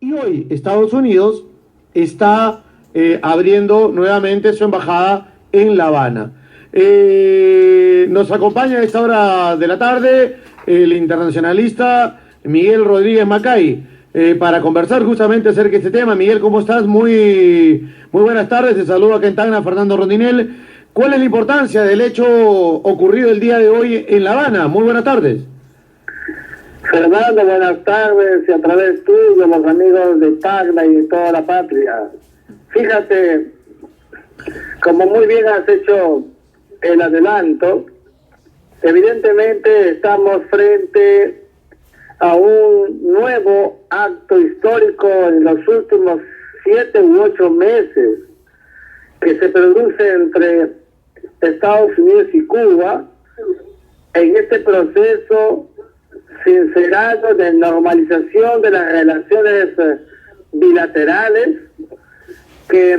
Y hoy Estados Unidos está abriendo nuevamente su embajada en La Habana. Nos acompaña a esta hora de la tarde el internacionalista Miguel Rodríguez Macay para conversar justamente acerca de este tema. Miguel, ¿cómo estás? Muy buenas tardes. Te saludo acá en Tacna, Fernando Rondinel. ¿Cuál es la importancia del hecho ocurrido el día de hoy en La Habana? Muy buenas tardes. Fernando, buenas tardes, y a través tuyo, los amigos de Tacna y de toda la patria. Fíjate, como muy bien has hecho el adelanto, evidentemente estamos frente a un nuevo acto histórico en los últimos 7 u 8 meses que se produce entre Estados Unidos y Cuba en este proceso sincerado de normalización de las relaciones bilaterales que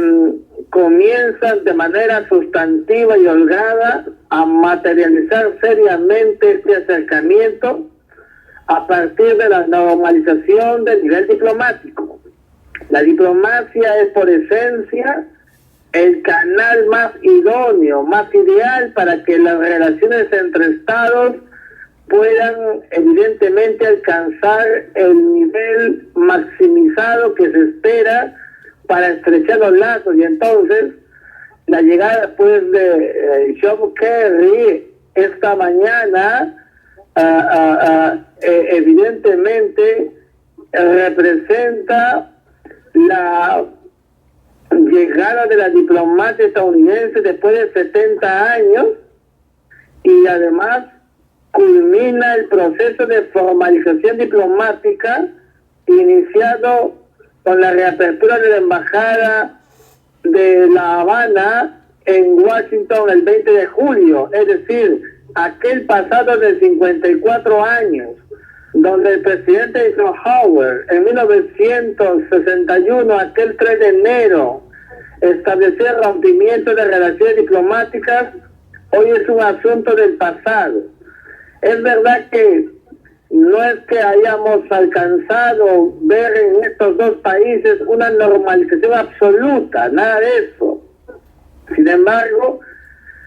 comienzan de manera sustantiva y holgada a materializar seriamente este acercamiento a partir de la normalización del nivel diplomático. La diplomacia es por esencia el canal más idóneo, más ideal para que las relaciones entre estados puedan evidentemente alcanzar el nivel maximizado que se espera para estrechar los lazos. Y entonces la llegada pues de John Kerry esta mañana evidentemente representa la llegada de la diplomacia estadounidense después de 70 años y además culmina el proceso de formalización diplomática iniciado con la reapertura de la embajada de La Habana en Washington el 20 de julio, es decir, aquel pasado de 54 años, donde el presidente Eisenhower en 1961, aquel 3 de enero, estableció el rompimiento de relaciones diplomáticas, hoy es un asunto del pasado. Es verdad que no es que hayamos alcanzado ver en estos dos países una normalización absoluta, nada de eso. Sin embargo,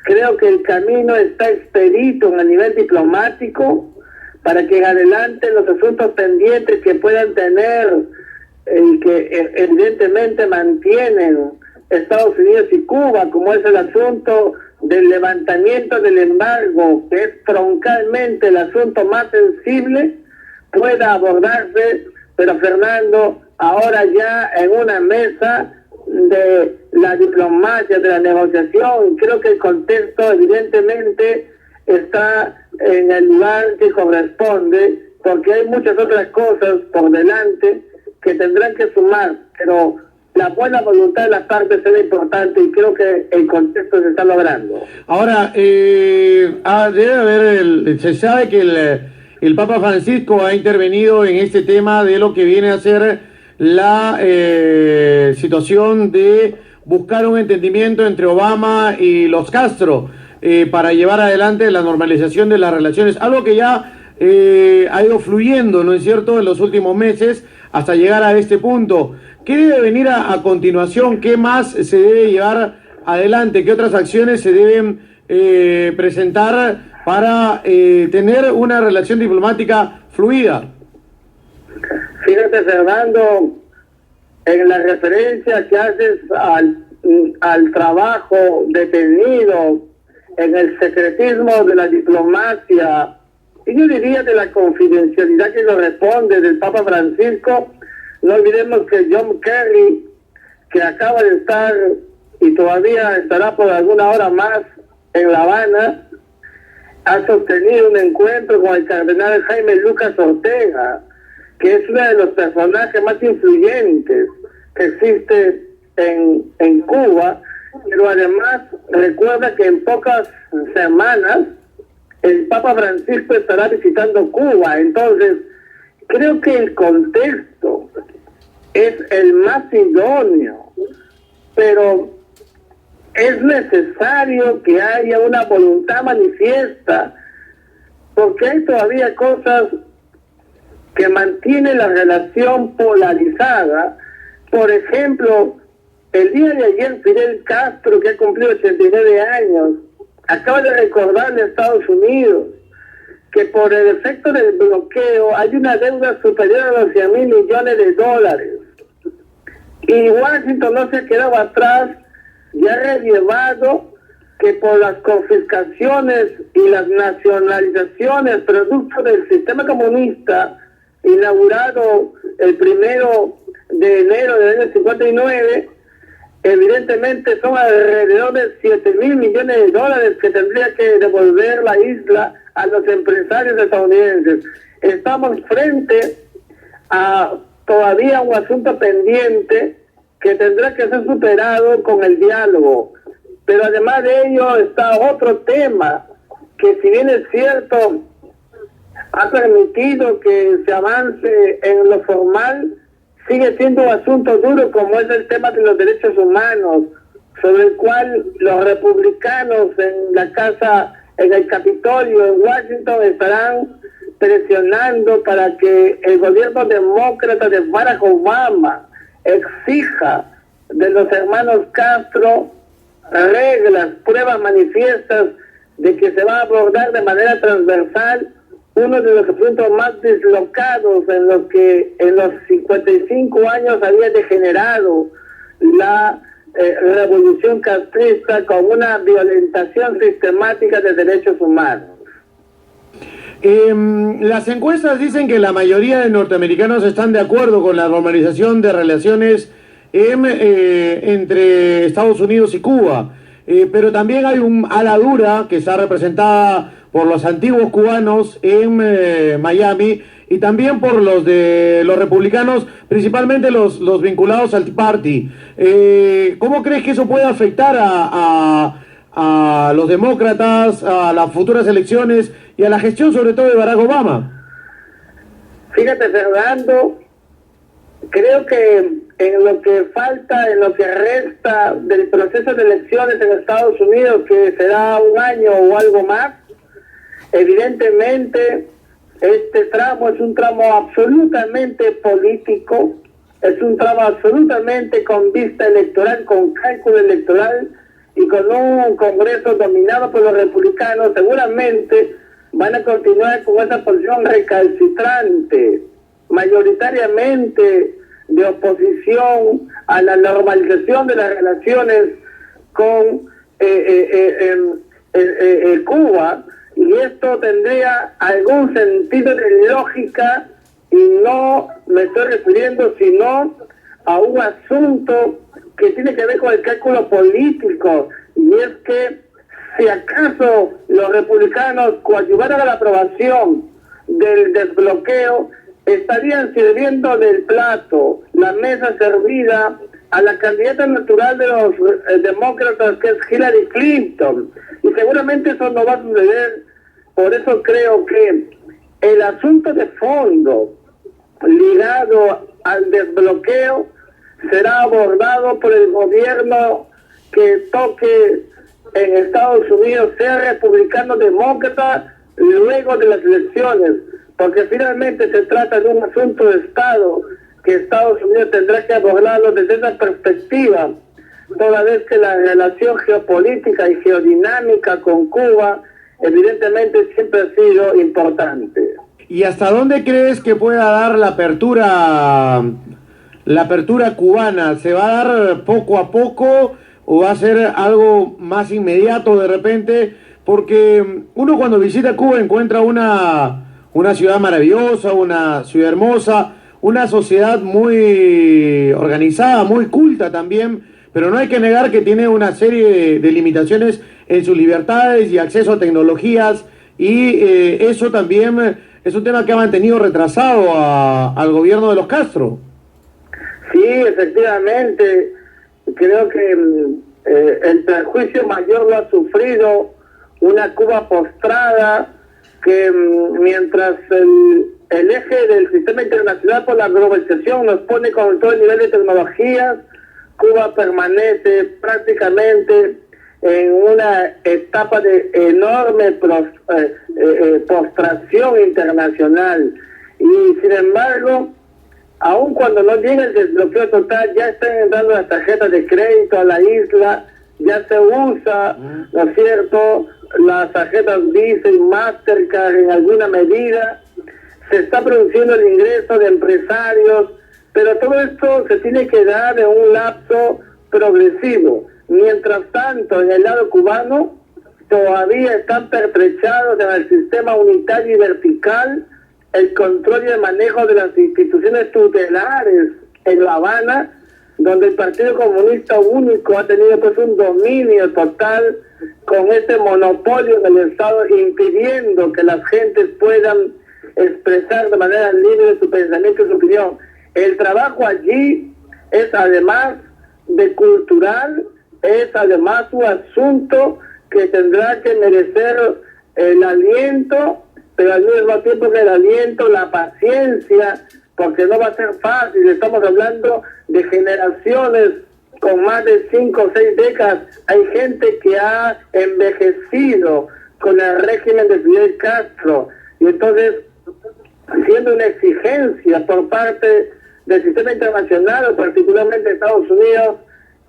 creo que el camino está expedito en el nivel diplomático para que en adelante los asuntos pendientes que puedan tener y que evidentemente mantienen Estados Unidos y Cuba, como es el asunto del levantamiento del embargo, que es troncalmente el asunto más sensible, pueda abordarse, pero Fernando, ahora ya en una mesa de la diplomacia, de la negociación. Creo que el contexto evidentemente está en el lugar que corresponde, porque hay muchas otras cosas por delante que tendrán que sumar, pero la buena voluntad de las partes es importante y creo que el contexto se está logrando. Ahora, debe haber, se sabe que el Papa Francisco ha intervenido en este tema de lo que viene a ser la situación de buscar un entendimiento entre Obama y los Castro para llevar adelante la normalización de las relaciones, algo que ya ha ido fluyendo, ¿no es cierto?, en los últimos meses hasta llegar a este punto. ¿Qué debe venir a continuación? ¿Qué más se debe llevar adelante? ¿Qué otras acciones se deben presentar para tener una relación diplomática fluida? Fíjate, Fernando, en la referencia que haces al trabajo detenido en el secretismo de la diplomacia, y yo diría de la confidencialidad que corresponde del Papa Francisco, no olvidemos que John Kerry, que acaba de estar y todavía estará por alguna hora más en La Habana, ha sostenido un encuentro con el cardenal Jaime Lucas Ortega, que es uno de los personajes más influyentes que existe en Cuba, pero además recuerda que en pocas semanas el Papa Francisco estará visitando Cuba. Entonces, creo que el contexto es el más idóneo, pero es necesario que haya una voluntad manifiesta, porque hay todavía cosas que mantiene la relación polarizada. Por ejemplo, el día de ayer Fidel Castro, que ha cumplido 89 años, acaba de recordarle a Estados Unidos que por el efecto del bloqueo hay una deuda superior a los 100 mil millones de dólares. Y Washington no se ha quedado atrás y ha relevado que por las confiscaciones y las nacionalizaciones producto del sistema comunista inaugurado el 1 de enero del año 59, evidentemente son alrededor de 7 mil millones de dólares que tendría que devolver la isla a los empresarios estadounidenses. Estamos frente a todavía un asunto pendiente que tendrá que ser superado con el diálogo. Pero además de ello está otro tema que, si bien es cierto, ha permitido que se avance en lo formal, sigue siendo un asunto duro, como es el tema de los derechos humanos, sobre el cual los republicanos en la casa, en el Capitolio, en Washington, estarán presionando para que el gobierno demócrata de Barack Obama exija de los hermanos Castro reglas, pruebas manifiestas de que se va a abordar de manera transversal uno de los asuntos más dislocados en los que en los 55 años había degenerado la revolución castrista, con una violentación sistemática de derechos humanos. Las encuestas dicen que la mayoría de norteamericanos están de acuerdo con la normalización de relaciones entre Estados Unidos y Cuba, pero también hay un ala dura que está representada por los antiguos cubanos en Miami y también por los de los republicanos, principalmente los vinculados al Tea Party. ¿Cómo crees que eso puede afectar a los demócratas, a las futuras elecciones y a la gestión sobre todo de Barack Obama? Fíjate, Fernando, creo que en lo que falta, en lo que resta del proceso de elecciones en Estados Unidos, que será un año o algo más, evidentemente este tramo es un tramo absolutamente político, es un tramo absolutamente con vista electoral, con cálculo electoral, y con un Congreso dominado por los republicanos. Seguramente van a continuar con esa posición recalcitrante, mayoritariamente de oposición a la normalización de las relaciones con Cuba, y esto tendría algún sentido de lógica, y no me estoy refiriendo sino a un asunto que tiene que ver con el cálculo político, y es que si acaso los republicanos coadyuvaran a la aprobación del desbloqueo, estarían sirviendo del plato, la mesa servida, a la candidata natural de los demócratas, que es Hillary Clinton, y seguramente eso no va a suceder. Por eso creo que el asunto de fondo ligado al desbloqueo será abordado por el gobierno que toque en Estados Unidos, sea republicano o demócrata, luego de las elecciones, porque finalmente se trata de un asunto de Estado que Estados Unidos tendrá que abordarlo desde esa perspectiva, toda vez que la relación geopolítica y geodinámica con Cuba evidentemente siempre ha sido importante. ¿Y hasta dónde crees que pueda dar la apertura cubana? ¿Se va a dar poco a poco o va a ser algo más inmediato de repente? Porque uno cuando visita Cuba encuentra una ciudad maravillosa, una ciudad hermosa, una sociedad muy organizada, muy culta también, pero no hay que negar que tiene una serie de limitaciones en sus libertades y acceso a tecnologías, y eso también es un tema que ha mantenido retrasado al gobierno de los Castro. Sí, efectivamente, creo que el perjuicio mayor lo ha sufrido una Cuba postrada, que mientras el eje del sistema internacional por la globalización nos pone con todo el nivel de tecnologías, Cuba permanece prácticamente en una etapa de enorme postración internacional. Y sin embargo, aun cuando no llega el desbloqueo total, ya están entrando las tarjetas de crédito a la isla, ya se usa, ¿no es cierto?, las tarjetas Visa y Mastercard en alguna medida, se está produciendo el ingreso de empresarios, pero todo esto se tiene que dar en un lapso progresivo. Mientras tanto, en el lado cubano, todavía están pertrechados en el sistema unitario y vertical el control y el manejo de las instituciones tutelares en La Habana, donde el Partido Comunista único ha tenido pues un dominio total con este monopolio del Estado, impidiendo que las gentes puedan expresar de manera libre su pensamiento y su opinión. El trabajo allí es, además de cultural, es además un asunto que tendrá que merecer el aliento, pero al mismo tiempo que el aliento, la paciencia, porque no va a ser fácil. Estamos hablando de generaciones con más de 5 o 6 décadas. Hay gente que ha envejecido con el régimen de Fidel Castro, y entonces, siendo una exigencia por parte del sistema internacional, o particularmente de Estados Unidos,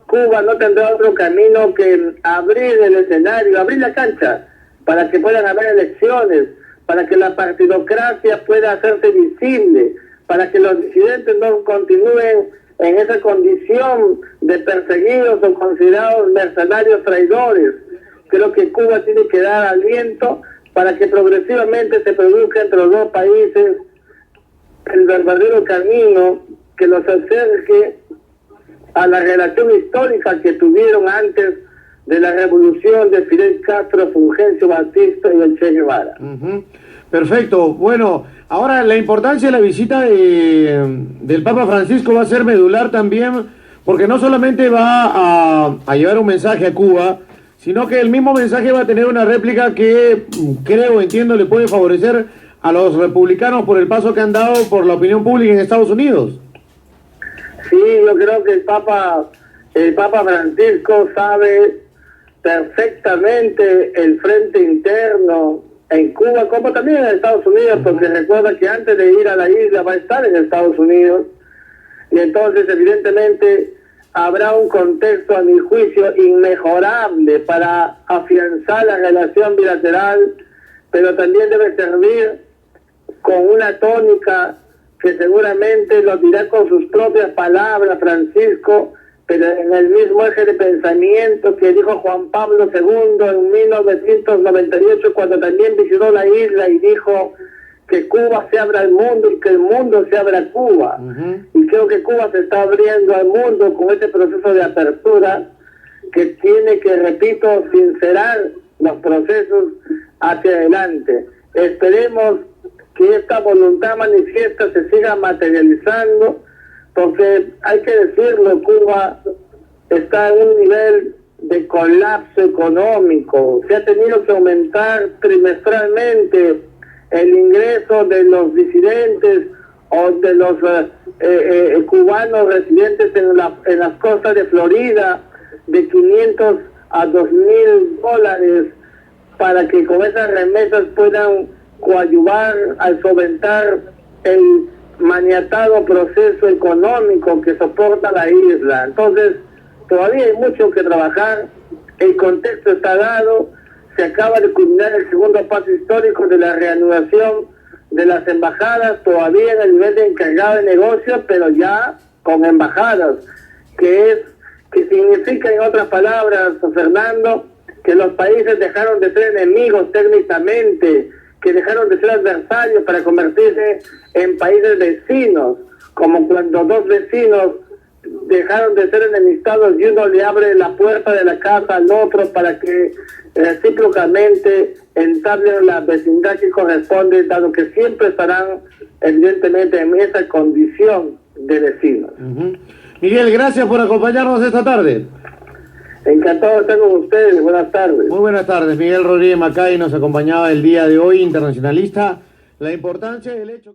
Cuba no tendrá otro camino que abrir el escenario, abrir la cancha, para que puedan haber elecciones, para que la partidocracia pueda hacerse visible, para que los disidentes no continúen en esa condición de perseguidos o considerados mercenarios traidores. Creo que Cuba tiene que dar aliento para que progresivamente se produzca entre los dos países el verdadero camino que los acerque a la relación histórica que tuvieron antes de la revolución de Fidel Castro, Fulgencio Batista y el Che Guevara. Perfecto. Bueno, ahora la importancia de la visita del Papa Francisco va a ser medular también, porque no solamente va a llevar un mensaje a Cuba, sino que el mismo mensaje va a tener una réplica que entiendo, le puede favorecer a los republicanos por el paso que han dado por la opinión pública en Estados Unidos. Sí, yo creo que el Papa Francisco sabe perfectamente el frente interno en Cuba, como también en Estados Unidos, porque recuerda que antes de ir a la isla va a estar en Estados Unidos, y entonces evidentemente habrá un contexto, a mi juicio, inmejorable para afianzar la relación bilateral, pero también debe servir con una tónica que seguramente lo dirá con sus propias palabras Francisco, pero en el mismo eje de pensamiento que dijo Juan Pablo II en 1998, cuando también visitó la isla y dijo que Cuba se abra al mundo y que el mundo se abra a Cuba. Y creo que Cuba se está abriendo al mundo con este proceso de apertura que tiene que, repito, sincerar los procesos hacia adelante. Esperemos que esta voluntad manifiesta se siga materializando, porque hay que decirlo, Cuba está en un nivel de colapso económico. Se ha tenido que aumentar trimestralmente el ingreso de los disidentes o de los cubanos residentes en las costas de Florida, de 500 a 2.000 dólares, para que con esas remesas puedan coadyuvar al solventar el maniatado proceso económico que soporta la isla. Entonces, todavía hay mucho que trabajar, el contexto está dado, se acaba de culminar el segundo paso histórico de la reanudación de las embajadas, todavía en el nivel de encargado de negocios, pero ya con embajadas, que significa, en otras palabras, Fernando, que los países dejaron de ser enemigos técnicamente, que dejaron de ser adversarios para convertirse en países vecinos, como cuando dos vecinos dejaron de ser enemistados y uno le abre la puerta de la casa al otro para que recíprocamente entablen la vecindad que corresponde, dado que siempre estarán evidentemente en esa condición de vecinos. Miguel, gracias por acompañarnos esta tarde. Encantado de estar con ustedes. Buenas tardes. Muy buenas tardes. Miguel Rodríguez Macay nos acompañaba el día de hoy, internacionalista. La importancia del hecho...